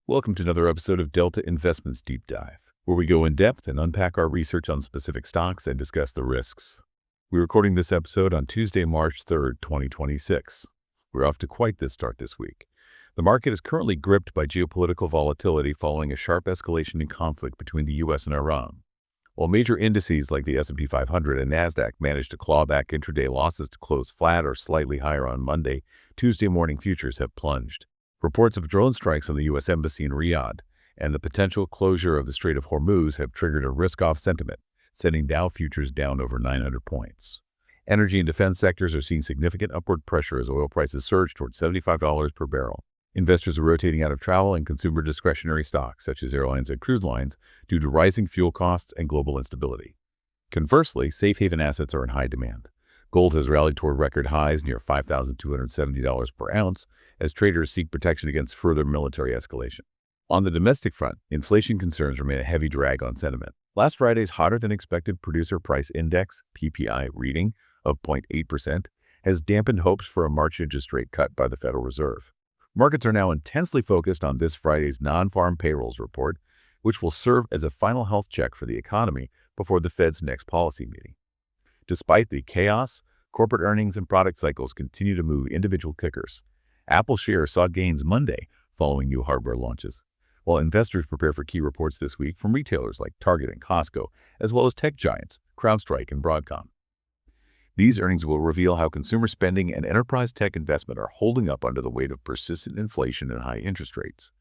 Welcome to another episode of Delta Investments Deep Dive, where we go in depth and unpack our research on specific stocks and discuss the risks. We're recording this episode on Tuesday, March 3rd, 2026. We're off to quite the start this week. The market is currently gripped by geopolitical volatility following a sharp escalation in conflict between the U.S. and Iran. While major indices like the S&P 500 and NASDAQ managed to claw back intraday losses to close flat or slightly higher on Monday, Tuesday morning futures have plunged. Reports of drone strikes on the U.S. Embassy in Riyadh and the potential closure of the Strait of Hormuz have triggered a risk-off sentiment, sending Dow futures down over 900 points. Energy and defense sectors are seeing significant upward pressure as oil prices surge towards $75 per barrel. Investors are rotating out of travel and consumer discretionary stocks, such as airlines and cruise lines, due to rising fuel costs and global instability. Conversely, safe haven assets are in high demand. Gold has rallied toward record highs near $5,270 per ounce as traders seek protection against further military escalation. On the domestic front, inflation concerns remain a heavy drag on sentiment. Last Friday's hotter-than-expected Producer Price Index (PPI) reading of 0.8% has dampened hopes for a March interest rate cut by the Federal Reserve. Markets are now intensely focused on this Friday's non-farm payrolls report, which will serve as a final health check for the economy before the Fed's next policy meeting. Despite the chaos, corporate earnings and product cycles continue to move individual kickers. Apple shares saw gains Monday following new hardware launches, while investors prepare for key reports this week from retailers like Target and Costco, as well as tech giants CrowdStrike and Broadcom. These earnings will reveal how consumer spending and enterprise tech investment are holding up under the weight of persistent inflation and high interest rates.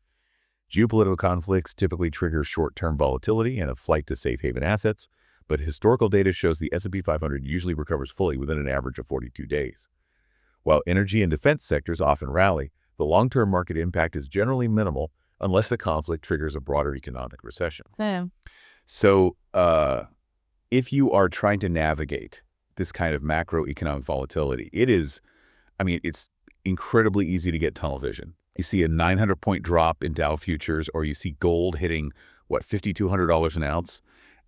Geopolitical conflicts typically trigger short-term volatility and a flight to safe haven assets, but historical data shows the S&P 500 usually recovers fully within an average of 42 days. While energy and defense sectors often rally, the long-term market impact is generally minimal unless the conflict triggers a broader economic recession. Yeah. So, if you are trying to navigate this kind of macroeconomic volatility, it's incredibly easy to get tunnel vision. You see a 900-point drop in Dow futures, or you see gold hitting, $5,200 an ounce,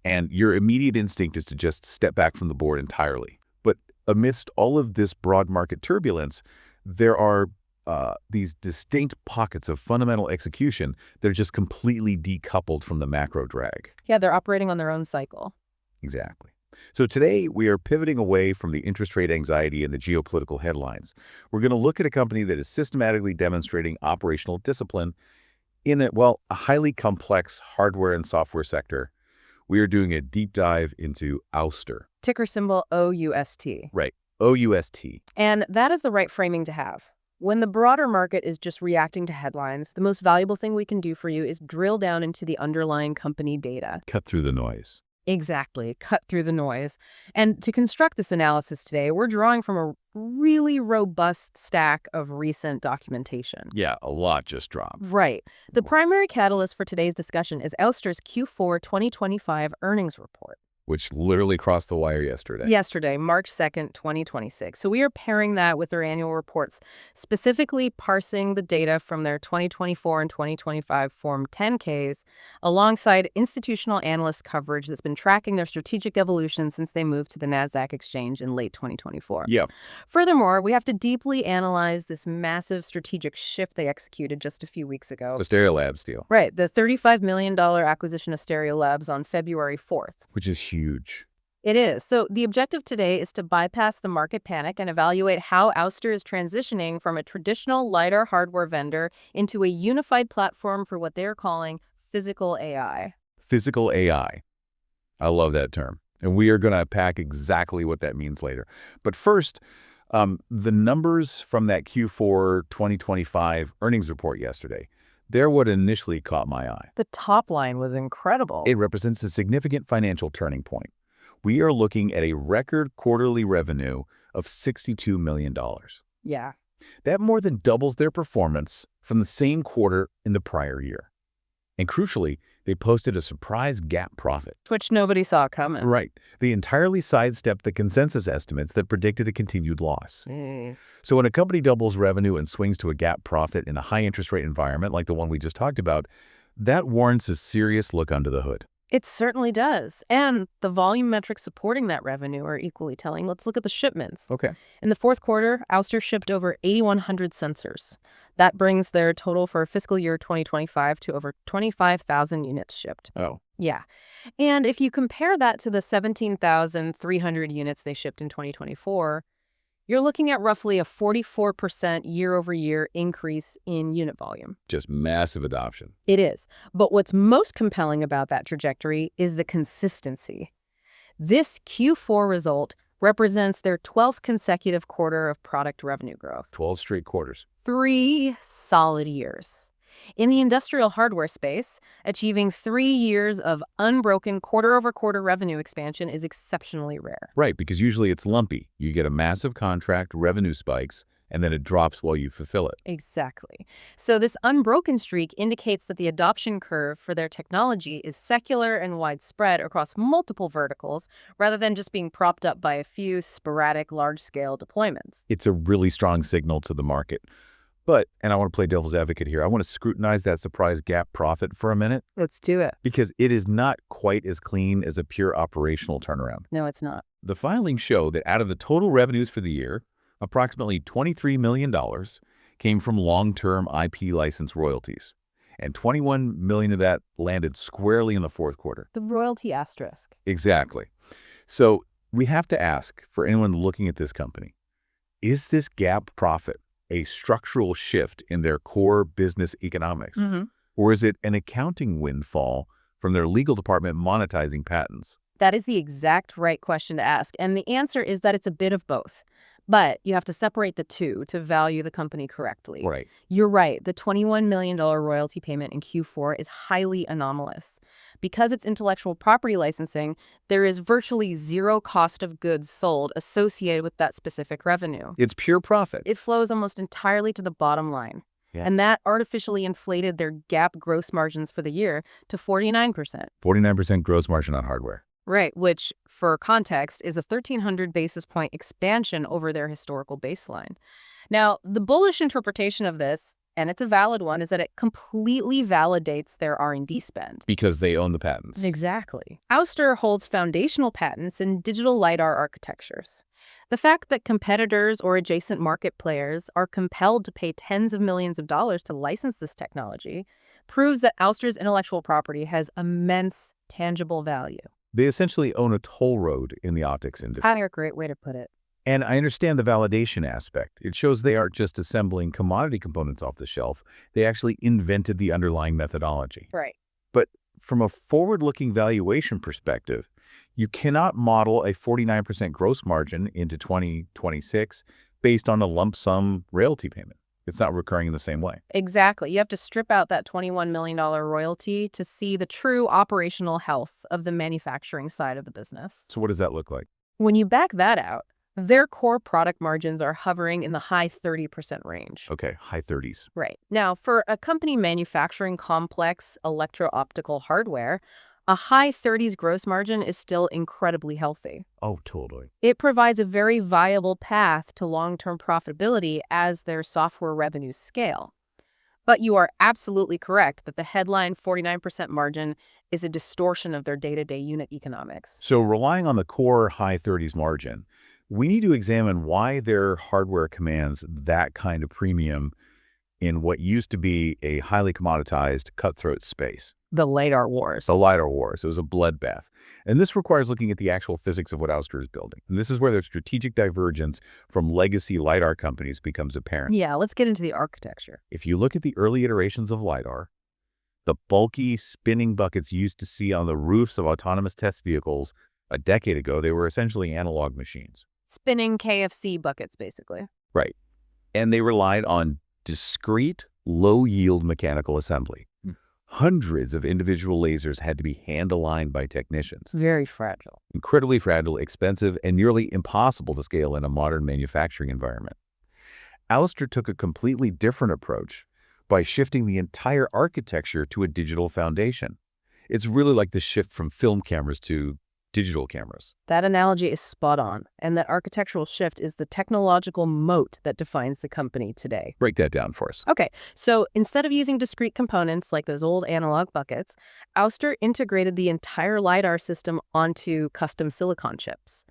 and your immediate instinct is to just step back from the board entirely. But amidst all of this broad market turbulence, there are these distinct pockets of fundamental execution that are just completely decoupled from the macro drag. Yeah, they're operating on their own cycle. Exactly. So today, we are pivoting away from the interest rate anxiety and the geopolitical headlines. We're going to look at a company that is systematically demonstrating operational discipline in a highly complex hardware and software sector. We are doing a deep dive into Ouster. Ticker symbol OUST. Right, OUST. And that is the right framing to have. When the broader market is just reacting to headlines, the most valuable thing we can do for you is drill down into the underlying company data. Cut through the noise. Exactly, cut through the noise. And to construct this analysis today, we're drawing from a really robust stack of recent documentation. Yeah, a lot just dropped. Right. The primary catalyst for today's discussion is Ouster's Q4 2025 earnings report. Which literally crossed the wire yesterday. Yesterday, March 2nd, 2026. So we are pairing that with their annual reports, specifically parsing the data from their 2024 and 2025 Form 10-Ks, alongside institutional analyst coverage that's been tracking their strategic evolution since they moved to the NASDAQ exchange in late 2024. Yep. Furthermore, we have to deeply analyze this massive strategic shift they executed just a few weeks ago. The StereoLabs deal. Right, the $35 million acquisition of StereoLabs on February 4th. Which is huge. It is. So the objective today is to bypass the market panic and evaluate how Ouster is transitioning from a traditional Lidar hardware vendor into a unified platform for what they're calling physical AI. Physical AI. I love that term. And we are going to unpack exactly what that means later. But first, the numbers from that Q4 2025 earnings report yesterday, they're what initially caught my eye. The top line was incredible. It represents a significant financial turning point. We are looking at a record quarterly revenue of $62 million. Yeah. That more than doubles their performance from the same quarter in the prior year. And crucially, they posted a surprise GAAP profit. Which nobody saw coming. Right. They entirely sidestepped the consensus estimates that predicted a continued loss. So when a company doubles revenue and swings to a GAAP profit in a high interest rate environment like the one we just talked about, that warrants a serious look under the hood. It certainly does. And the volume metrics supporting that revenue are equally telling. Let's look at the shipments. Okay. In the fourth quarter, Ouster shipped over 8,100 sensors. That brings their total for fiscal year 2025 to over 25,000 units shipped. Oh. Yeah. And if you compare that to the 17,300 units they shipped in 2024, you're looking at roughly a 44% year-over-year increase in unit volume. Just massive adoption. It is. But what's most compelling about that trajectory is the consistency. This Q4 result represents their 12th consecutive quarter of product revenue growth. 12 straight quarters. 3 solid years. In the industrial hardware space, achieving 3 years of unbroken quarter-over-quarter revenue expansion is exceptionally rare. Right, because usually it's lumpy. You get a massive contract, revenue spikes, and then it drops while you fulfill it. Exactly. So this unbroken streak indicates that the adoption curve for their technology is secular and widespread across multiple verticals, rather than just being propped up by a few sporadic large-scale deployments. It's a really strong signal to the market. But, and I want to play devil's advocate here, I want to scrutinize that surprise GAAP profit for a minute. Let's do it. Because it is not quite as clean as a pure operational turnaround. No, it's not. The filings show that out of the total revenues for the year, approximately $23 million came from long-term IP license royalties, and $21 million of that landed squarely in the fourth quarter. The royalty asterisk. Exactly. So we have to ask, for anyone looking at this company, is this GAAP profit a structural shift in their core business economics? Or is it an accounting windfall from their legal department monetizing patents? That is the exact right question to ask, and the answer is that it's a bit of both. But you have to separate the two to value the company correctly. Right. You're right. The $21 million royalty payment in Q4 is highly anomalous. Because it's intellectual property licensing, there is virtually zero cost of goods sold associated with that specific revenue. It's pure profit. It flows almost entirely to the bottom line. Yeah. And that artificially inflated their GAAP gross margins for the year to 49%. 49% gross margin on hardware. Right, which, for context, is a 1,300 basis point expansion over their historical baseline. Now, the bullish interpretation of this, and it's a valid one, is that it completely validates their R&D spend. Because they own the patents. Exactly. Ouster holds foundational patents in digital Lidar architectures. The fact that competitors or adjacent market players are compelled to pay tens of millions of dollars to license this technology proves that Ouster's intellectual property has immense tangible value. They essentially own a toll road in the optics industry. That's a great way to put it. And I understand the validation aspect. It shows they aren't just assembling commodity components off the shelf. They actually invented the underlying methodology. Right. But from a forward-looking valuation perspective, you cannot model a 49% gross margin into 2026 based on a lump sum royalty payment. It's not recurring in the same way. Exactly. You have to strip out that $21 million royalty to see the true operational health of the manufacturing side of the business. So what does that look like? When you back that out, their core product margins are hovering in the high 30% range. Okay, high 30s. Right. Now, for a company manufacturing complex electro-optical hardware, a high 30s gross margin is still incredibly healthy. Oh, totally. It provides a very viable path to long-term profitability as their software revenues scale. But you are absolutely correct that the headline 49% margin is a distortion of their day-to-day unit economics. So relying on the core high 30s margin, we need to examine why their hardware commands that kind of premium in what used to be a highly commoditized, cutthroat space. The Lidar wars. The Lidar wars. It was a bloodbath. And this requires looking at the actual physics of what Ouster is building. And this is where their strategic divergence from legacy Lidar companies becomes apparent. Yeah, let's get into the architecture. If you look at the early iterations of Lidar, the bulky spinning buckets you used to see on the roofs of autonomous test vehicles a decade ago, they were essentially analog machines. Spinning KFC buckets, basically. Right. And they relied on discrete, low-yield mechanical assembly. Hundreds of individual lasers had to be hand-aligned by technicians. Very fragile. Incredibly fragile, expensive, and nearly impossible to scale in a modern manufacturing environment. Ouster took a completely different approach by shifting the entire architecture to a digital foundation. It's really like the shift from film cameras to digital cameras. That analogy is spot on, and that architectural shift is the technological moat that defines the company today. Break that down for us. Okay, so instead of using discrete components like those old analog buckets, Ouster integrated the entire Lidar system onto custom silicon chips.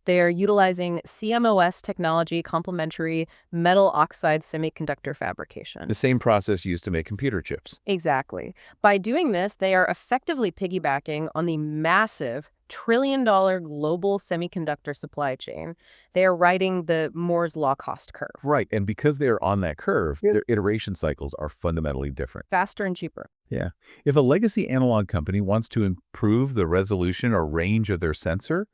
They are utilizing CMOS technology complementary metal oxide semiconductor fabrication. The same process used to make computer chips. Exactly. By doing this, they are effectively piggybacking on the massive trillion-dollar global semiconductor supply chain. They are riding the Moore's Law cost curve. Right, and because they're on that curve, their iteration cycles are fundamentally different. Faster and cheaper. Yeah. If a legacy analog company wants to improve the resolution or range of their sensor,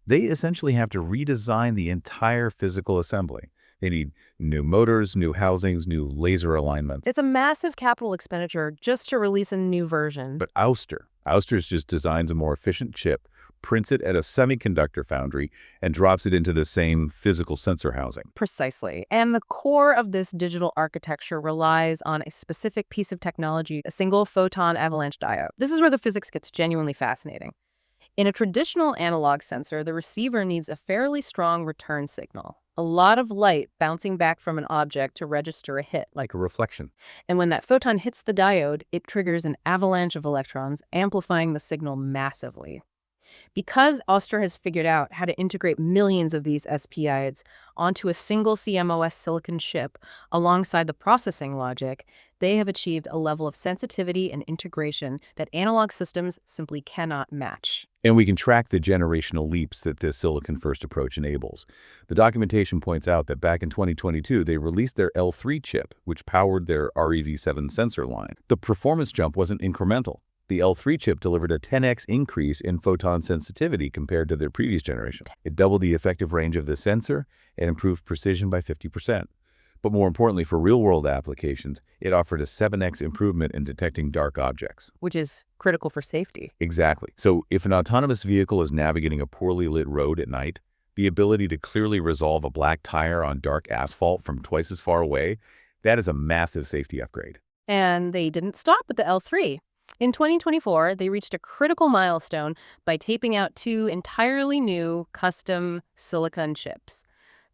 they essentially have to redesign the entire physical assembly. They need new motors, new housings, new laser alignments. It's a massive capital expenditure just to release a new version. But Ouster's just designs a more efficient chip, prints it at a semiconductor foundry, and drops it into the same physical sensor housing. Precisely. And the core of this digital architecture relies on a specific piece of technology, a single photon avalanche diode. This is where the physics gets genuinely fascinating. In a traditional analog sensor, the receiver needs a fairly strong return signal, a lot of light bouncing back from an object to register a hit. Like a reflection. And when that photon hits the diode, it triggers an avalanche of electrons, amplifying the signal massively. Because Ouster has figured out how to integrate millions of these SPIs onto a single CMOS silicon chip alongside the processing logic, they have achieved a level of sensitivity and integration that analog systems simply cannot match. And we can track the generational leaps that this silicon-first approach enables. The documentation points out that back in 2022, they released their L3 chip, which powered their REV7 sensor line. The performance jump wasn't incremental. The L3 chip delivered a 10x increase in photon sensitivity compared to their previous generation. It doubled the effective range of the sensor and improved precision by 50%. But more importantly, for real-world applications, it offered a 7x improvement in detecting dark objects. Which is critical for safety. Exactly. So if an autonomous vehicle is navigating a poorly lit road at night, the ability to clearly resolve a black tire on dark asphalt from twice as far away, that is a massive safety upgrade. And they didn't stop at the L3. In 2024, they reached a critical milestone by taping out two entirely new custom silicon chips,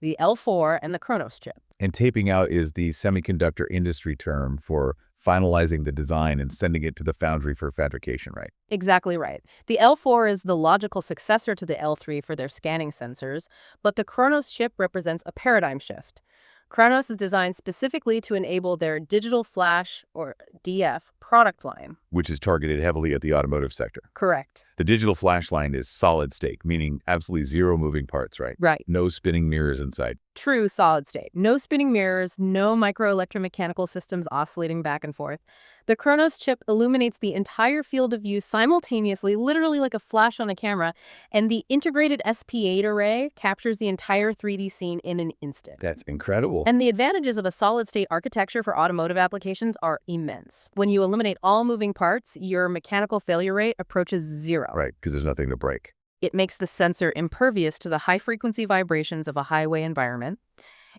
the L4 and the Kronos chip. And taping out is the semiconductor industry term for finalizing the design and sending it to the foundry for fabrication, right? Exactly right. The L4 is the logical successor to the L3 for their scanning sensors, but the Kronos chip represents a paradigm shift. Kronos is designed specifically to enable their digital flash, or DF, product line. Which is targeted heavily at the automotive sector. Correct. The digital flash line is solid state, meaning absolutely zero moving parts, right? Right. No spinning mirrors inside. True solid state. No spinning mirrors, no microelectromechanical systems oscillating back and forth. The Kronos chip illuminates the entire field of view simultaneously, literally like a flash on a camera, and the integrated SP8 array captures the entire 3D scene in an instant. That's incredible. And the advantages of a solid-state architecture for automotive applications are immense. When you eliminate all moving parts, your mechanical failure rate approaches zero. Right, because there's nothing to break. It makes the sensor impervious to the high-frequency vibrations of a highway environment,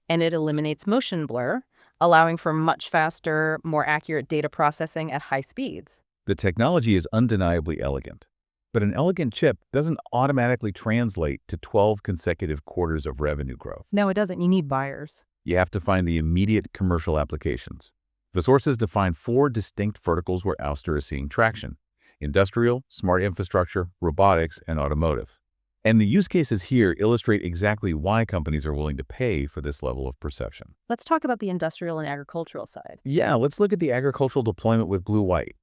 and it eliminates motion blur, allowing for much faster, more accurate data processing at high speeds. The technology is undeniably elegant, but an elegant chip doesn't automatically translate to 12 consecutive quarters of revenue growth. No, it doesn't. You need buyers. You have to find the immediate commercial applications. The sources define 4 distinct verticals where Ouster is seeing traction: industrial, smart infrastructure, robotics, and automotive. And the use cases here illustrate exactly why companies are willing to pay for this level of perception. Let's talk about the industrial and agricultural side. Yeah, let's look at the agricultural deployment with blue-white.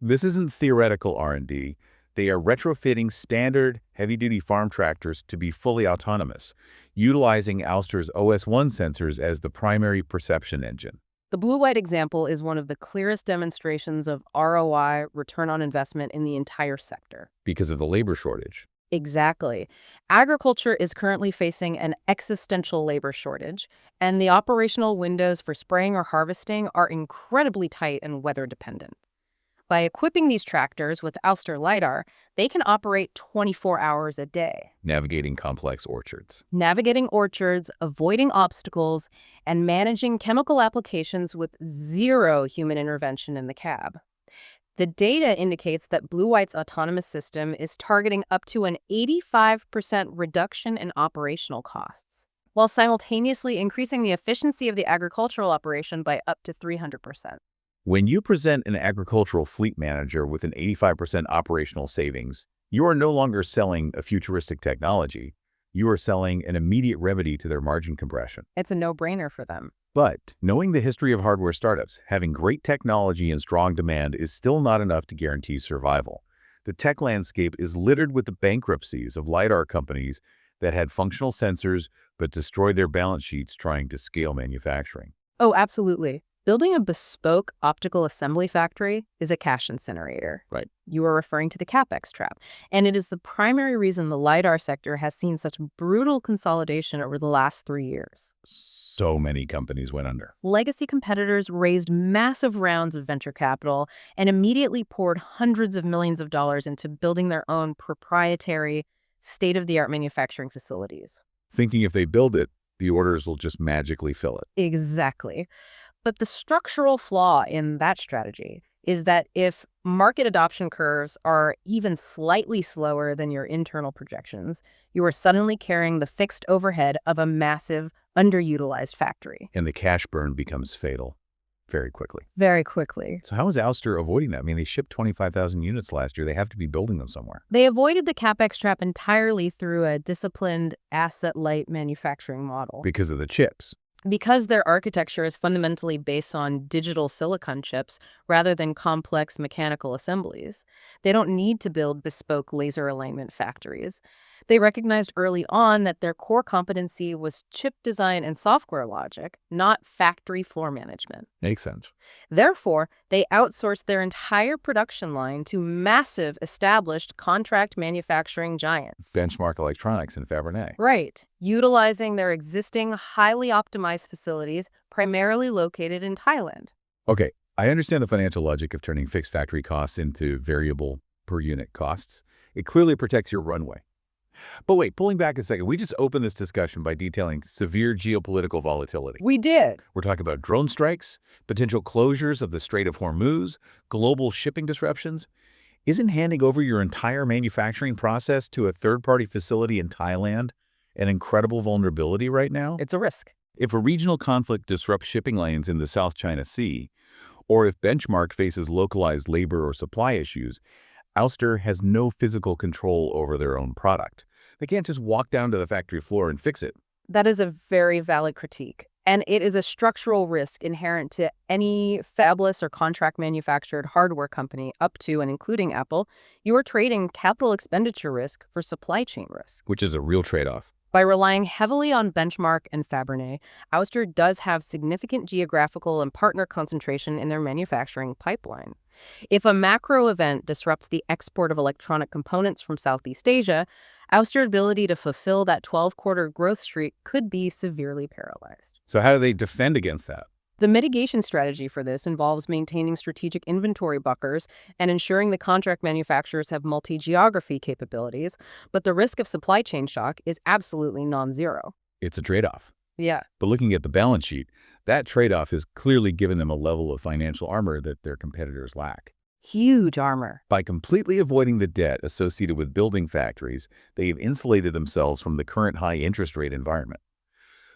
This isn't theoretical R&D. They are retrofitting standard heavy-duty farm tractors to be fully autonomous, utilizing Ouster's OS1 sensors as the primary perception engine. The blue-white example is one of the clearest demonstrations of ROI, return on investment, in the entire sector. Because of the labor shortage. Exactly. Agriculture is currently facing an existential labor shortage, and the operational windows for spraying or harvesting are incredibly tight and weather-dependent. By equipping these tractors with Ouster Lidar, they can operate 24 hours a day. Navigating complex orchards. Navigating orchards, avoiding obstacles, and managing chemical applications with zero human intervention in the cab. The data indicates that Blue White's autonomous system is targeting up to an 85% reduction in operational costs, while simultaneously increasing the efficiency of the agricultural operation by up to 300%. When you present an agricultural fleet manager with an 85% operational savings, you are no longer selling a futuristic technology. You are selling an immediate remedy to their margin compression. It's a no-brainer for them. But knowing the history of hardware startups, having great technology and strong demand is still not enough to guarantee survival. The tech landscape is littered with the bankruptcies of Lidar companies that had functional sensors but destroyed their balance sheets trying to scale manufacturing. Oh, absolutely. Building a bespoke optical assembly factory is a cash incinerator. Right. You are referring to the CapEx trap. And it is the primary reason the LiDAR sector has seen such brutal consolidation over the last 3 years. So many companies went under. Legacy competitors raised massive rounds of venture capital and immediately poured hundreds of millions of dollars into building their own proprietary, state-of-the-art manufacturing facilities. Thinking if they build it, the orders will just magically fill it. Exactly. But the structural flaw in that strategy is that if market adoption curves are even slightly slower than your internal projections, you are suddenly carrying the fixed overhead of a massive, underutilized factory. And the cash burn becomes fatal very quickly. Very quickly. So how is Ouster avoiding that? I mean, they shipped 25,000 units last year. They have to be building them somewhere. They avoided the CapEx trap entirely through a disciplined, asset-light manufacturing model. Because of the chips. Because their architecture is fundamentally based on digital silicon chips rather than complex mechanical assemblies, they don't need to build bespoke laser alignment factories. They recognized early on that their core competency was chip design and software logic, not factory floor management. Makes sense. Therefore, they outsourced their entire production line to massive, established contract manufacturing giants. Benchmark Electronics and Fabernet. Right, utilizing their existing highly optimized facilities, primarily located in Thailand. Okay, I understand the financial logic of turning fixed factory costs into variable per unit costs. It clearly protects your runway. But wait, pulling back a second, we just opened this discussion by detailing severe geopolitical volatility. We did. We're talking about drone strikes, potential closures of the Strait of Hormuz, global shipping disruptions. Isn't handing over your entire manufacturing process to a third-party facility in Thailand an incredible vulnerability right now? It's a risk. If a regional conflict disrupts shipping lanes in the South China Sea, or if Benchmark faces localized labor or supply issues, Ouster has no physical control over their own product. They can't just walk down to the factory floor and fix it. That is a very valid critique. And it is a structural risk inherent to any fabless or contract manufactured hardware company up to and including Apple. You are trading capital expenditure risk for supply chain risk. Which is a real trade-off. By relying heavily on Benchmark and Fabernet, Ouster does have significant geographical and partner concentration in their manufacturing pipeline. If a macro event disrupts the export of electronic components from Southeast Asia, Ouster's ability to fulfill that 12-quarter growth streak could be severely paralyzed. So how do they defend against that? The mitigation strategy for this involves maintaining strategic inventory buffers and ensuring the contract manufacturers have multi-geography capabilities, but the risk of supply chain shock is absolutely non-zero. It's a trade-off. Yeah. But looking at the balance sheet, that trade-off has clearly given them a level of financial armor that their competitors lack. Huge armor. By completely avoiding the debt associated with building factories, they have insulated themselves from the current high interest rate environment.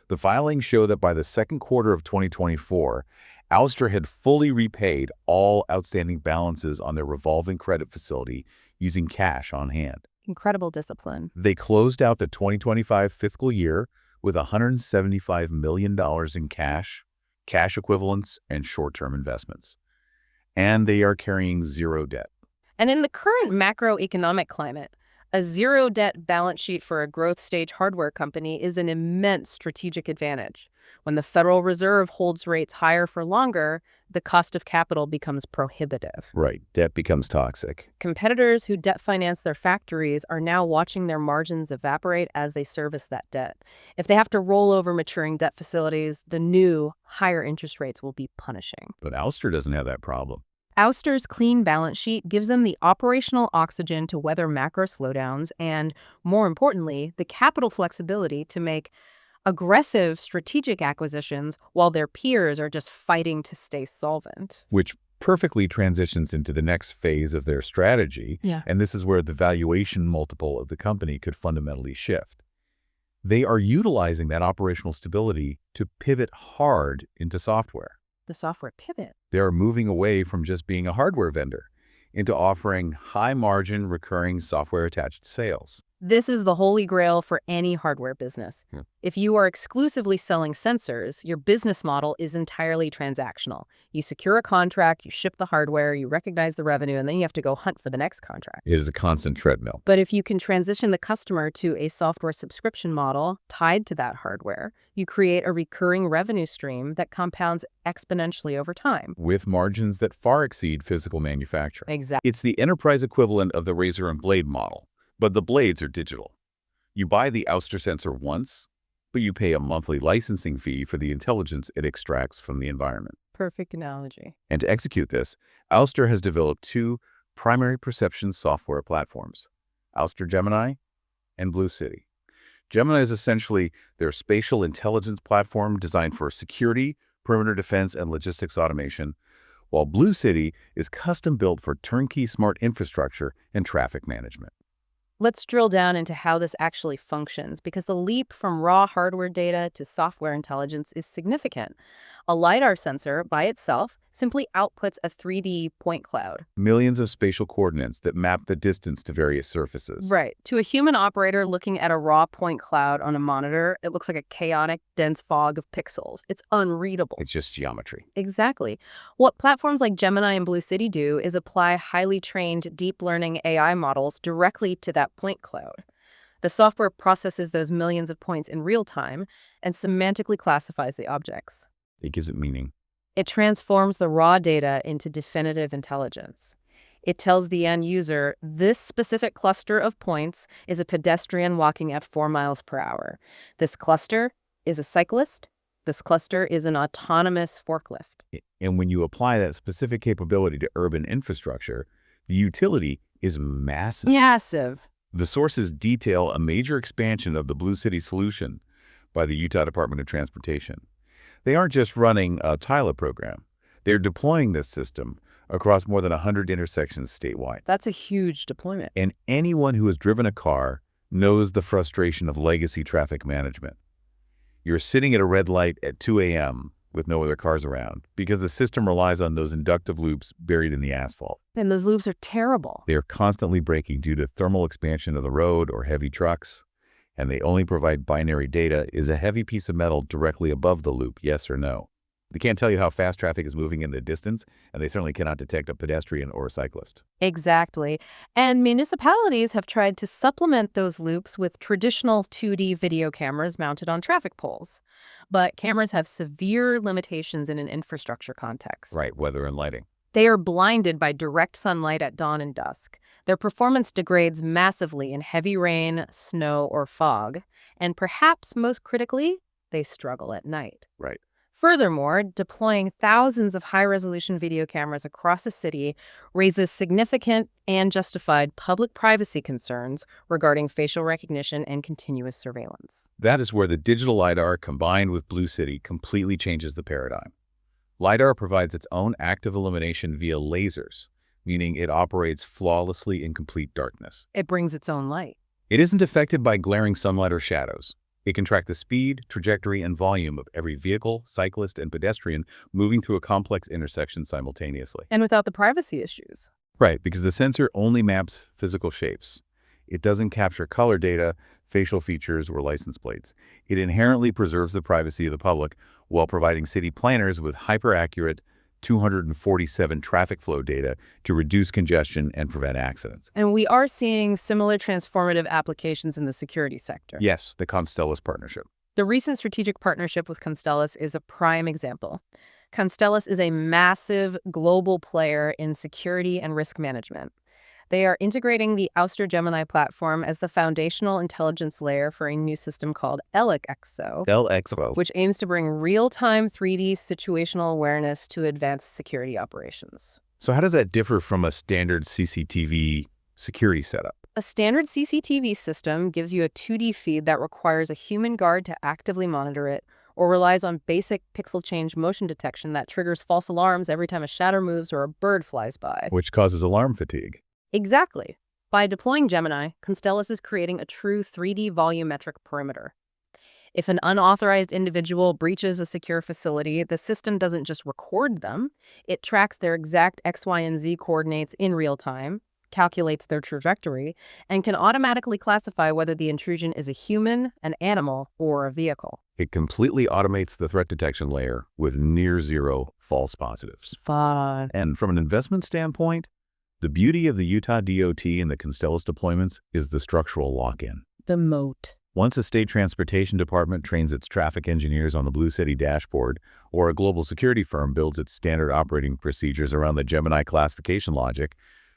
The filings show that by the second quarter of 2024, Ouster had fully repaid all outstanding balances on their revolving credit facility using cash on hand. Incredible discipline. They closed out the 2025 fiscal year with $175 million in cash, cash equivalents, and short-term investments. And they are carrying zero debt. And in the current macroeconomic climate, a zero-debt balance sheet for a growth-stage hardware company is an immense strategic advantage. When the Federal Reserve holds rates higher for longer, the cost of capital becomes prohibitive. Right. Debt becomes toxic. Competitors who debt finance their factories are now watching their margins evaporate as they service that debt. If they have to roll over maturing debt facilities, the new, higher interest rates will be punishing. But Ouster doesn't have that problem. Ouster's clean balance sheet gives them the operational oxygen to weather macro slowdowns and, more importantly, the capital flexibility to make aggressive strategic acquisitions while their peers are just fighting to stay solvent. Which perfectly transitions into the next phase of their strategy, Yeah. and this is where the valuation multiple of the company could fundamentally shift. They are utilizing that operational stability to pivot hard into software. The software pivot. They are moving away from just being a hardware vendor into offering high-margin, recurring software-attached sales. This is the holy grail for any hardware business. Yeah. If you are exclusively selling sensors, your business model is entirely transactional. You secure a contract, you ship the hardware, you recognize the revenue, and then you have to go hunt for the next contract. It is a constant treadmill. But if you can transition the customer to a software subscription model tied to that hardware, you create a recurring revenue stream that compounds exponentially over time. With margins that far exceed physical manufacturing. Exactly. It's the enterprise equivalent of the razor and blade model, but the blades are digital. You buy the Ouster sensor once, but you pay a monthly licensing fee for the intelligence it extracts from the environment. Perfect analogy. And to execute this, Ouster has developed two primary perception software platforms, Ouster Gemini and Blue City. Gemini is essentially their spatial intelligence platform designed for security, perimeter defense, and logistics automation, while Blue City is custom-built for turnkey smart infrastructure and traffic management. Let's drill down into how this actually functions, because the leap from raw hardware data to software intelligence is significant. A Lidar sensor, by itself, simply outputs a 3D point cloud. Millions of spatial coordinates that map the distance to various surfaces. Right. To a human operator looking at a raw point cloud on a monitor, it looks like a chaotic, dense fog of pixels. It's unreadable. It's just geometry. Exactly. What platforms like Gemini and Blue City do is apply highly trained deep learning AI models directly to that point cloud. The software processes those millions of points in real time and semantically classifies the objects. It gives it meaning. It transforms the raw data into definitive intelligence. It tells the end user, this specific cluster of points is a pedestrian walking at 4 miles per hour. This cluster is a cyclist. This cluster is an autonomous forklift. And when you apply that specific capability to urban infrastructure, the utility is massive. Massive. The sources detail a major expansion of the Blue City solution by the Utah Department of Transportation. They aren't just running a pilot program. They're deploying this system across more than 100 intersections statewide. That's a huge deployment. And anyone who has driven a car knows the frustration of legacy traffic management. You're sitting at a red light at 2 a.m. with no other cars around because the system relies on those inductive loops buried in the asphalt. And those loops are terrible. They are constantly breaking due to thermal expansion of the road or heavy trucks, and they only provide binary data. Is a heavy piece of metal directly above the loop, yes or no? They can't tell you how fast traffic is moving in the distance, and they certainly cannot detect a pedestrian or a cyclist. Exactly. And municipalities have tried to supplement those loops with traditional 2D video cameras mounted on traffic poles. But cameras have severe limitations in an infrastructure context. Right, weather and lighting. They are blinded by direct sunlight at dawn and dusk. Their performance degrades massively in heavy rain, snow, or fog. And perhaps most critically, they struggle at night. Right. Furthermore, deploying thousands of high-resolution video cameras across a city raises significant and justified public privacy concerns regarding facial recognition and continuous surveillance. That is where the digital LiDAR combined with Blue City completely changes the paradigm. LiDAR provides its own active illumination via lasers, meaning it operates flawlessly in complete darkness. It brings its own light. It isn't affected by glaring sunlight or shadows. It can track the speed, trajectory, and volume of every vehicle, cyclist, and pedestrian moving through a complex intersection simultaneously. And without the privacy issues. Right, because the sensor only maps physical shapes. It doesn't capture color data, facial features, or license plates. It inherently preserves the privacy of the public while providing city planners with hyper-accurate 247 traffic flow data to reduce congestion and prevent accidents. And we are seeing similar transformative applications in the security sector. Yes, the Constellus partnership. The recent strategic partnership with Constellus is a prime example. Constellus is a massive global player in security and risk management. They are integrating the Ouster Gemini platform as the foundational intelligence layer for a new system called LXO, which aims to bring real-time 3D situational awareness to advanced security operations. So how does that differ from a standard CCTV security setup? A standard CCTV system gives you a 2D feed that requires a human guard to actively monitor it, or relies on basic pixel change motion detection that triggers false alarms every time a shadow moves or a bird flies by. Which causes alarm fatigue. Exactly. By deploying Gemini, Constellus is creating a true 3D volumetric perimeter. If an unauthorized individual breaches a secure facility, the system doesn't just record them, it tracks their exact X, Y, and Z coordinates in real time, calculates their trajectory, and can automatically classify whether the intrusion is a human, an animal, or a vehicle. It completely automates the threat detection layer with near zero false positives. Fun. And from an investment standpoint, the beauty of the Utah DOT and the Constellus deployments is the structural lock-in. The moat. Once a state transportation department trains its traffic engineers on the Blue City dashboard, or a global security firm builds its standard operating procedures around the Gemini classification logic,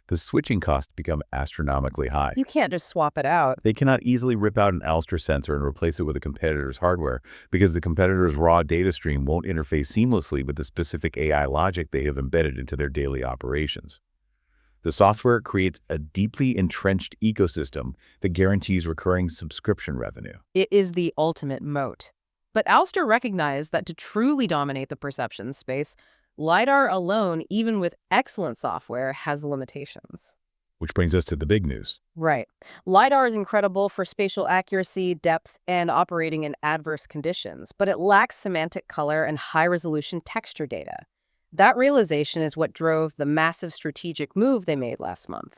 the switching costs become astronomically high. You can't just swap it out. They cannot easily rip out an Ouster sensor and replace it with a competitor's hardware because the competitor's raw data stream won't interface seamlessly with the specific AI logic they have embedded into their daily operations. The software creates a deeply entrenched ecosystem that guarantees recurring subscription revenue. It is the ultimate moat. But Ouster recognized that to truly dominate the perception space, Lidar alone, even with excellent software, has limitations. Which brings us to the big news. Right. Lidar is incredible for spatial accuracy, depth, and operating in adverse conditions, but it lacks semantic color and high-resolution texture data. That realization is what drove the massive strategic move they made last month.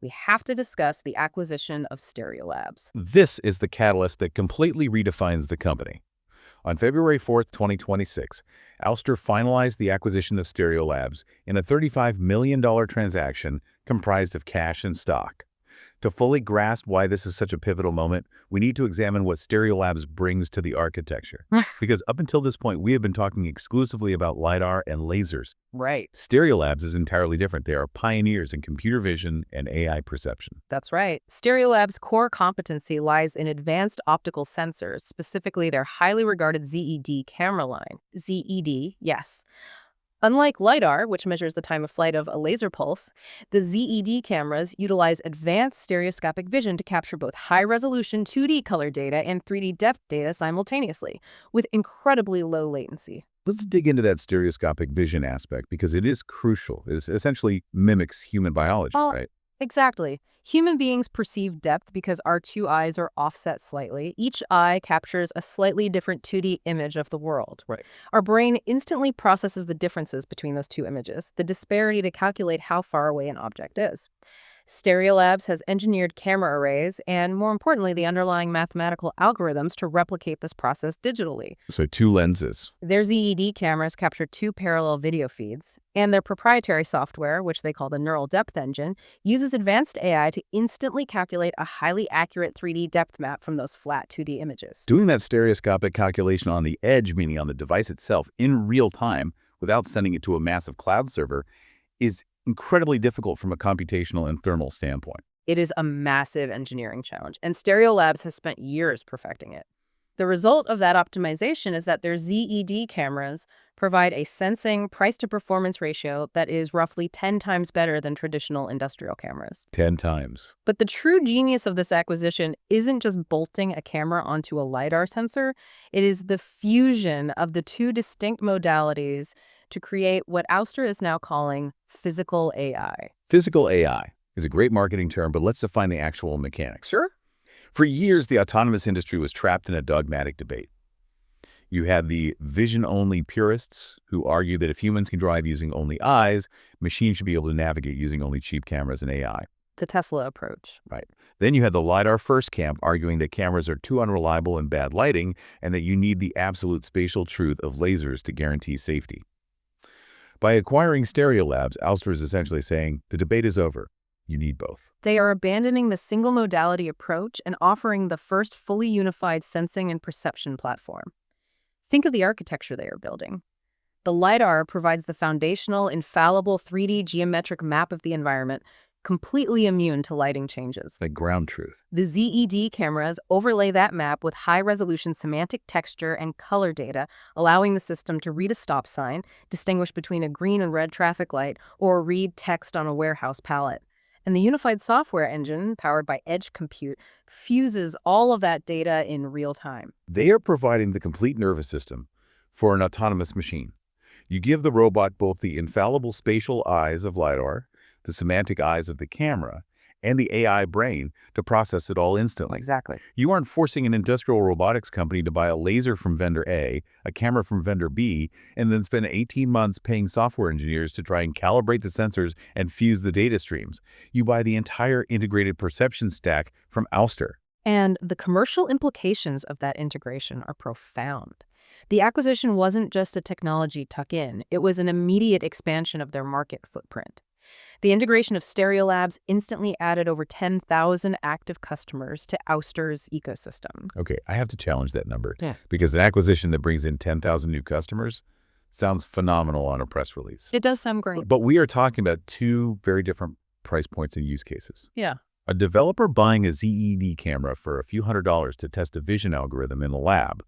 We have to discuss the acquisition of StereoLabs. This is the catalyst that completely redefines the company. On February 4th, 2026, Ouster finalized the acquisition of StereoLabs in a $35 million transaction comprised of cash and stock. To fully grasp why this is such a pivotal moment, we need to examine what StereoLabs brings to the architecture. Because up until this point, we have been talking exclusively about LiDAR and lasers. Right. StereoLabs is entirely different. They are pioneers in computer vision and AI perception. That's right. StereoLabs' core competency lies in advanced optical sensors, specifically their highly regarded ZED camera line. ZED, yes. Unlike LiDAR, which measures the time of flight of a laser pulse, the ZED cameras utilize advanced stereoscopic vision to capture both high-resolution 2D color data and 3D depth data simultaneously, with incredibly low latency. Let's dig into that stereoscopic vision aspect because it is crucial. It essentially mimics human biology, right? Exactly. Human beings perceive depth because our two eyes are offset slightly. Each eye captures a slightly different 2D image of the world. Right. Our brain instantly processes the differences between those two images, the disparity to calculate how far away an object is. StereoLabs has engineered camera arrays and, more importantly, the underlying mathematical algorithms to replicate this process digitally. So two lenses. Their ZED cameras capture two parallel video feeds, and their proprietary software, which they call the Neural Depth Engine, uses advanced AI to instantly calculate a highly accurate 3D depth map from those flat 2D images. Doing that stereoscopic calculation on the edge, meaning on the device itself, in real time, without sending it to a massive cloud server, is incredibly difficult from a computational and thermal standpoint. It is a massive engineering challenge, and StereoLabs has spent years perfecting it. The result of that optimization is that their ZED cameras provide a sensing price-to-performance ratio that is roughly 10 times better than traditional industrial cameras. 10 times. But the true genius of this acquisition isn't just bolting a camera onto a LiDAR sensor. It is the fusion of the two distinct modalities to create what Ouster is now calling physical AI. Physical AI is a great marketing term, but let's define the actual mechanics. Sure. For years, the autonomous industry was trapped in a dogmatic debate. You had the vision-only purists who argue that if humans can drive using only eyes, machines should be able to navigate using only cheap cameras and AI. The Tesla approach. Right. Then you had the LiDAR-first camp arguing that cameras are too unreliable in bad lighting and that you need the absolute spatial truth of lasers to guarantee safety. By acquiring StereoLabs, Ouster is essentially saying, the debate is over. You need both. They are abandoning the single modality approach and offering the first fully unified sensing and perception platform. Think of the architecture they are building. The LiDAR provides the foundational, infallible 3D geometric map of the environment, completely immune to lighting changes. Like ground truth. The ZED cameras overlay that map with high-resolution semantic texture and color data, allowing the system to read a stop sign, distinguish between a green and red traffic light, or read text on a warehouse pallet. And the unified software engine, powered by edge compute, fuses all of that data in real time. They are providing the complete nervous system for an autonomous machine. You give the robot both the infallible spatial eyes of Lidar, the semantic eyes of the camera, and the AI brain to process it all instantly. Exactly. You aren't forcing an industrial robotics company to buy a laser from vendor A, a camera from vendor B, and then spend 18 months paying software engineers to try and calibrate the sensors and fuse the data streams. You buy the entire integrated perception stack from Ouster. And the commercial implications of that integration are profound. The acquisition wasn't just a technology tuck-in, it was an immediate expansion of their market footprint. The integration of StereoLabs instantly added over 10,000 active customers to Ouster's ecosystem. Okay, I have to challenge that number. Yeah. Because an acquisition that brings in 10,000 new customers sounds phenomenal on a press release. It does sound great. But we are talking about two very different price points and use cases. Yeah. A developer buying a ZED camera for a few $100s to test a vision algorithm in a lab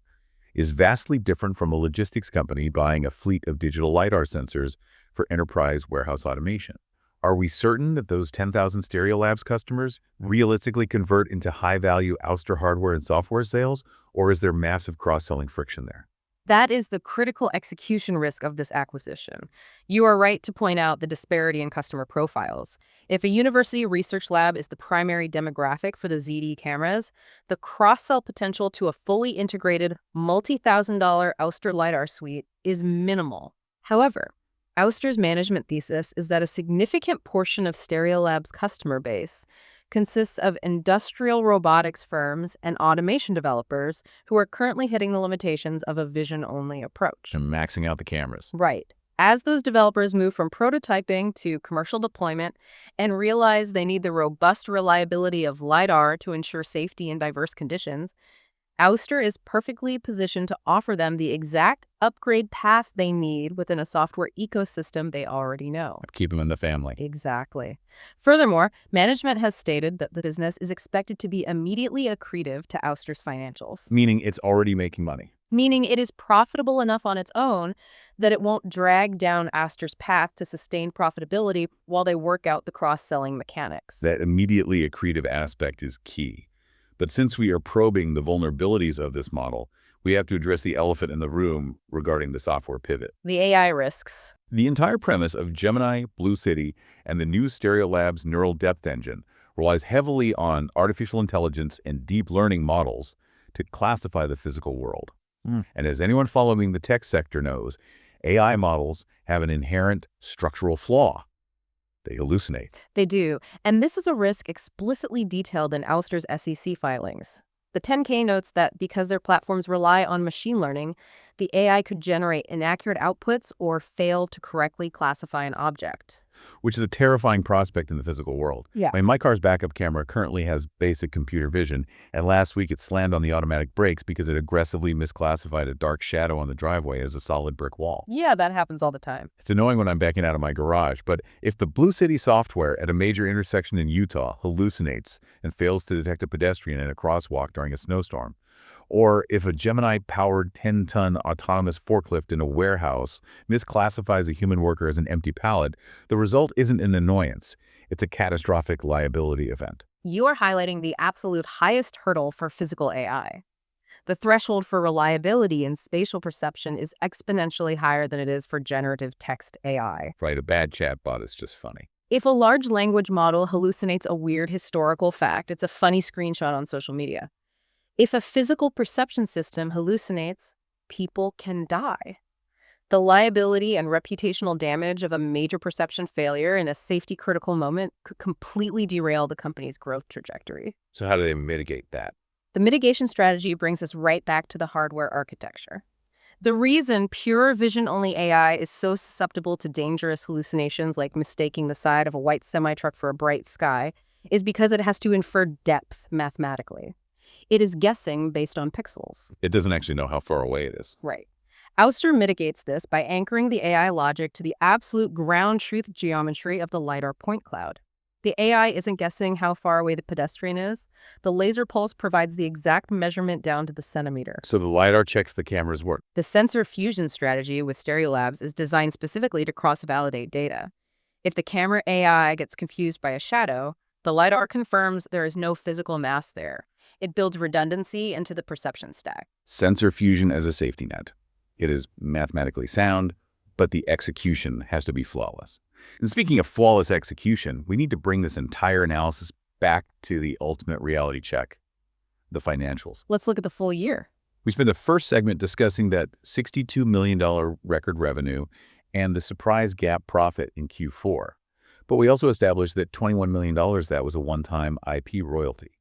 is vastly different from a logistics company buying a fleet of digital LiDAR sensors for enterprise warehouse automation. Are we certain that those 10,000 StereoLabs customers realistically convert into high-value Ouster hardware and software sales, or is there massive cross-selling friction there? That is the critical execution risk of this acquisition. You are right to point out the disparity in customer profiles. If a university research lab is the primary demographic for the ZD cameras, the cross-sell potential to a fully integrated, multi-thousand-dollar Ouster LiDAR suite is minimal. However, Ouster's management thesis is that a significant portion of StereoLabs' customer base consists of industrial robotics firms and automation developers who are currently hitting the limitations of a vision-only approach. And maxing out the cameras. Right. As those developers move from prototyping to commercial deployment and realize they need the robust reliability of LiDAR to ensure safety in diverse conditions, Ouster is perfectly positioned to offer them the exact upgrade path they need within a software ecosystem they already know. Keep them in the family. Exactly. Furthermore, management has stated that the business is expected to be immediately accretive to Ouster's financials. Meaning it's already making money. Meaning it is profitable enough on its own that it won't drag down Ouster's path to sustain profitability while they work out the cross-selling mechanics. That immediately accretive aspect is key. But since we are probing the vulnerabilities of this model, we have to address the elephant in the room regarding the software pivot. The AI risks. The entire premise of Gemini, Blue City, and the new StereoLabs neural depth engine relies heavily on artificial intelligence and deep learning models to classify the physical world. And as anyone following the tech sector knows, AI models have an inherent structural flaw. They hallucinate. They do, and this is a risk explicitly detailed in Ouster's SEC filings. The 10K notes that because their platforms rely on machine learning, the AI could generate inaccurate outputs or fail to correctly classify an object. Which is a terrifying prospect in the physical world. Yeah. I mean, my car's backup camera currently has basic computer vision, and last week it slammed on the automatic brakes because it aggressively misclassified a dark shadow on the driveway as a solid brick wall. Yeah, that happens all the time. It's annoying when I'm backing out of my garage, but if the Blue City software at a major intersection in Utah hallucinates and fails to detect a pedestrian in a crosswalk during a snowstorm, or if a Gemini-powered 10-ton autonomous forklift in a warehouse misclassifies a human worker as an empty pallet, the result isn't an annoyance. It's a catastrophic liability event. You are highlighting the absolute highest hurdle for physical AI. The threshold for reliability in spatial perception is exponentially higher than it is for generative text AI. Right, a bad chatbot is just funny. If a large language model hallucinates a weird historical fact, it's a funny screenshot on social media. If a physical perception system hallucinates, people can die. The liability and reputational damage of a major perception failure in a safety-critical moment could completely derail the company's growth trajectory. So how do they mitigate that? The mitigation strategy brings us right back to the hardware architecture. The reason pure vision-only AI is so susceptible to dangerous hallucinations like mistaking the side of a white semi-truck for a bright sky is because it has to infer depth mathematically. It is guessing based on pixels. It doesn't actually know how far away it is. Right. Ouster mitigates this by anchoring the AI logic to the absolute ground truth geometry of the LiDAR point cloud. The AI isn't guessing how far away the pedestrian is. The laser pulse provides the exact measurement down to the centimeter. So the LiDAR checks the camera's work. The sensor fusion strategy with StereoLabs is designed specifically to cross-validate data. If the camera AI gets confused by a shadow, The Lidar confirms there is no physical mass there. It builds redundancy into the perception stack. Sensor fusion as a safety net. It is mathematically sound, but the execution has to be flawless. And speaking of flawless execution, we need to bring this entire analysis back to the ultimate reality check, the financials. Let's look at the full year. We spent the first segment discussing that $62 million record revenue and the surprise GAAP profit in Q4. But we also established that $21 million that was a one-time IP royalty.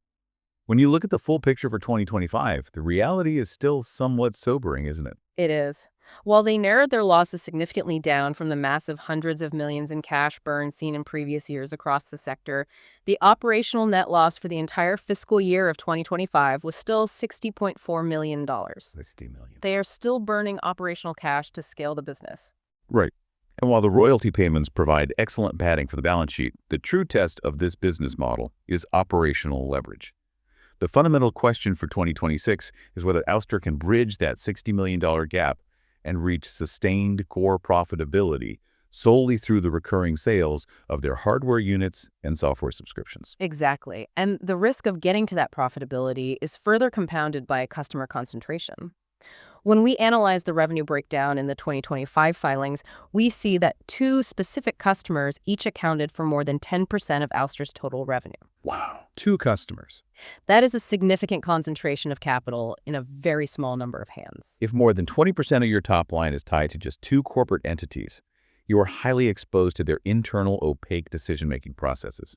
When you look at the full picture for 2025, the reality is still somewhat sobering, isn't it? It is. While they narrowed their losses significantly down from the massive hundreds of millions in cash burn seen in previous years across the sector, the operational net loss for the entire fiscal year of 2025 was still $60.4 million. $60 million. They are still burning operational cash to scale the business. Right. And while the royalty payments provide excellent padding for the balance sheet, the true test of this business model is operational leverage. The fundamental question for 2026 is whether Ouster can bridge that $60 million gap and reach sustained core profitability solely through the recurring sales of their hardware units and software subscriptions. Exactly. And the risk of getting to that profitability is further compounded by customer concentration. When we analyze the revenue breakdown in the 2025 filings, we see that 2 specific customers each accounted for more than 10% of Ouster's total revenue. Wow. 2 customers. That is a significant concentration of capital in a very small number of hands. If more than 20% of your top line is tied to just 2 corporate entities, you are highly exposed to their internal opaque decision-making processes.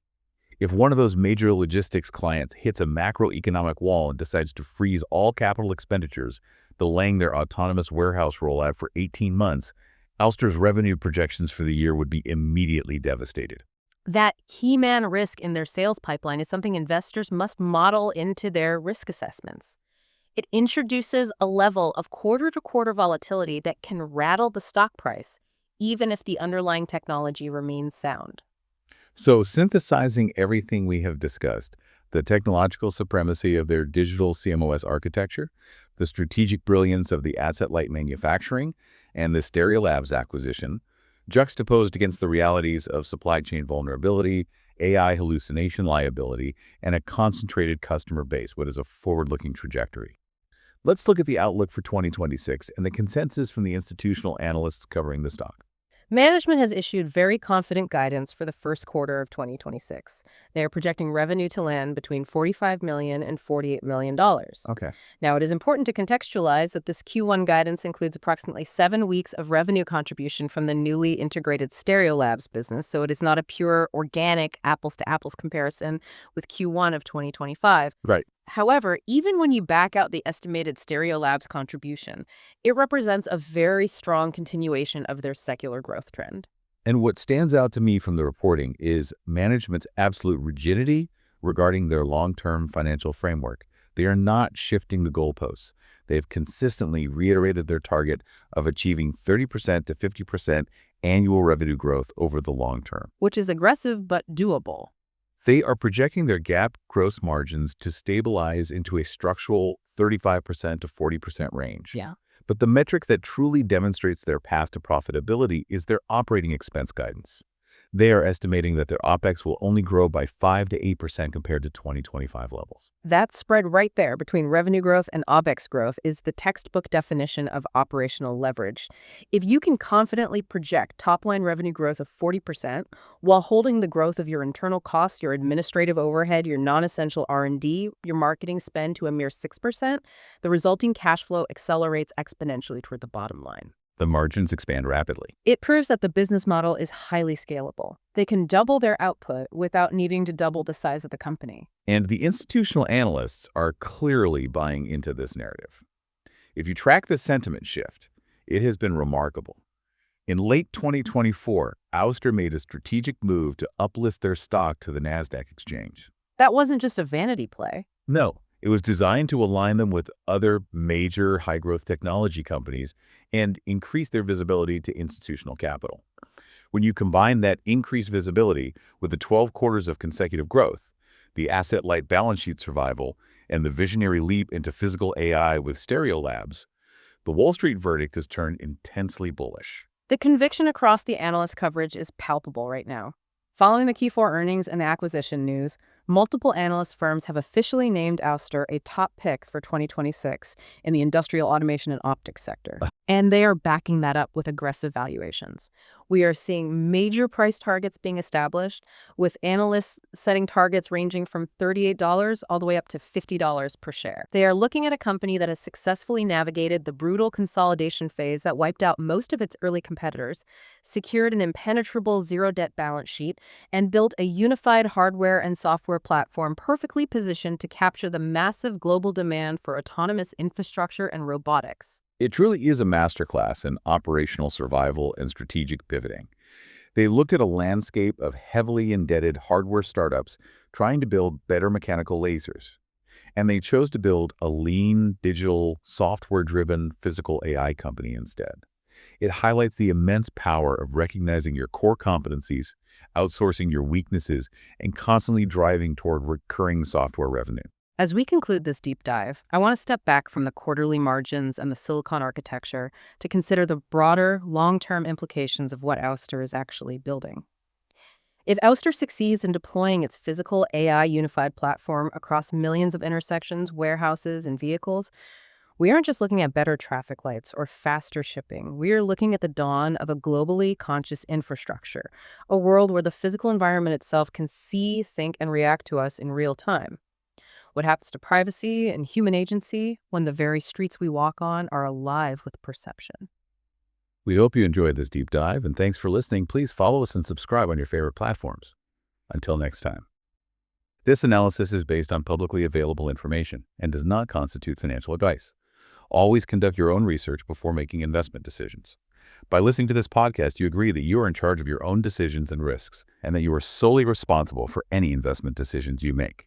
If one of those major logistics clients hits a macroeconomic wall and decides to freeze all capital expenditures, delaying their autonomous warehouse rollout for 18 months, Ouster's revenue projections for the year would be immediately devastated. That key man risk in their sales pipeline is something investors must model into their risk assessments. It introduces a level of quarter-to-quarter volatility that can rattle the stock price, even if the underlying technology remains sound. So, synthesizing everything we have discussed, the technological supremacy of their digital CMOS architecture, the strategic brilliance of the asset-light manufacturing, and the StereoLabs acquisition, juxtaposed against the realities of supply chain vulnerability, AI hallucination liability, and a concentrated customer base, what is a forward-looking trajectory. Let's look at the outlook for 2026 and the consensus from the institutional analysts covering the stock. Management has issued very confident guidance for the first quarter of 2026. They are projecting revenue to land between $45 million and $48 million. Okay. Now, it is important to contextualize that this Q1 guidance includes approximately 7 weeks of revenue contribution from the newly integrated StereoLabs business, so it is not a pure organic apples-to-apples comparison with Q1 of 2025. Right. However, even when you back out the estimated StereoLabs contribution, it represents a very strong continuation of their secular growth trend. And what stands out to me from the reporting is management's absolute rigidity regarding their long-term financial framework. They are not shifting the goalposts. They've consistently reiterated their target of achieving 30% to 50% annual revenue growth over the long term. Which is aggressive but doable. They are projecting their GAAP gross margins to stabilize into a structural 35% to 40% range. Yeah. But the metric that truly demonstrates their path to profitability is their operating expense guidance. They are estimating that their OpEx will only grow by 5 to 8% compared to 2025 levels. That spread right there between revenue growth and OpEx growth is the textbook definition of operational leverage. If you can confidently project top-line revenue growth of 40% while holding the growth of your internal costs, your administrative overhead, your non-essential R&D, your marketing spend to a mere 6%, the resulting cash flow accelerates exponentially toward the bottom line. The margins expand rapidly. It proves that the business model is highly scalable. They can double their output without needing to double the size of the company. And the institutional analysts are clearly buying into this narrative. If you track the sentiment shift, it has been remarkable. In late 2024, Ouster made a strategic move to uplist their stock to the NASDAQ exchange. That wasn't just a vanity play. No, it was designed to align them with other major high-growth technology companies and increase their visibility to institutional capital. When you combine that increased visibility with the 12 quarters of consecutive growth, the asset-light balance sheet survival, and the visionary leap into physical AI with StereoLabs, the Wall Street verdict has turned intensely bullish. The conviction across the analyst coverage is palpable right now. Following the Q4 earnings and the acquisition news, multiple analyst firms have officially named Ouster a top pick for 2026 in the industrial automation and optics sector. And they are backing that up with aggressive valuations. We are seeing major price targets being established, with analysts setting targets ranging from $38 all the way up to $50 per share. They are looking at a company that has successfully navigated the brutal consolidation phase that wiped out most of its early competitors, secured an impenetrable zero-debt balance sheet, and built a unified hardware and software platform perfectly positioned to capture the massive global demand for autonomous infrastructure and robotics. It truly is a masterclass in operational survival and strategic pivoting. They looked at a landscape of heavily indebted hardware startups trying to build better mechanical lasers. And they chose to build a lean, digital, software-driven physical AI company instead. It highlights the immense power of recognizing your core competencies, outsourcing your weaknesses, and constantly driving toward recurring software revenue. As we conclude this deep dive, I want to step back from the quarterly margins and the silicon architecture to consider the broader, long-term implications of what Ouster is actually building. If Ouster succeeds in deploying its physical AI unified platform across millions of intersections, warehouses, and vehicles, we aren't just looking at better traffic lights or faster shipping. We are looking at the dawn of a globally conscious infrastructure, a world where the physical environment itself can see, think, and react to us in real time. What happens to privacy and human agency when the very streets we walk on are alive with perception? We hope you enjoyed this deep dive, and thanks for listening. Please follow us and subscribe on your favorite platforms. Until next time. This analysis is based on publicly available information and does not constitute financial advice. Always conduct your own research before making investment decisions. By listening to this podcast, you agree that you are in charge of your own decisions and risks, and that you are solely responsible for any investment decisions you make.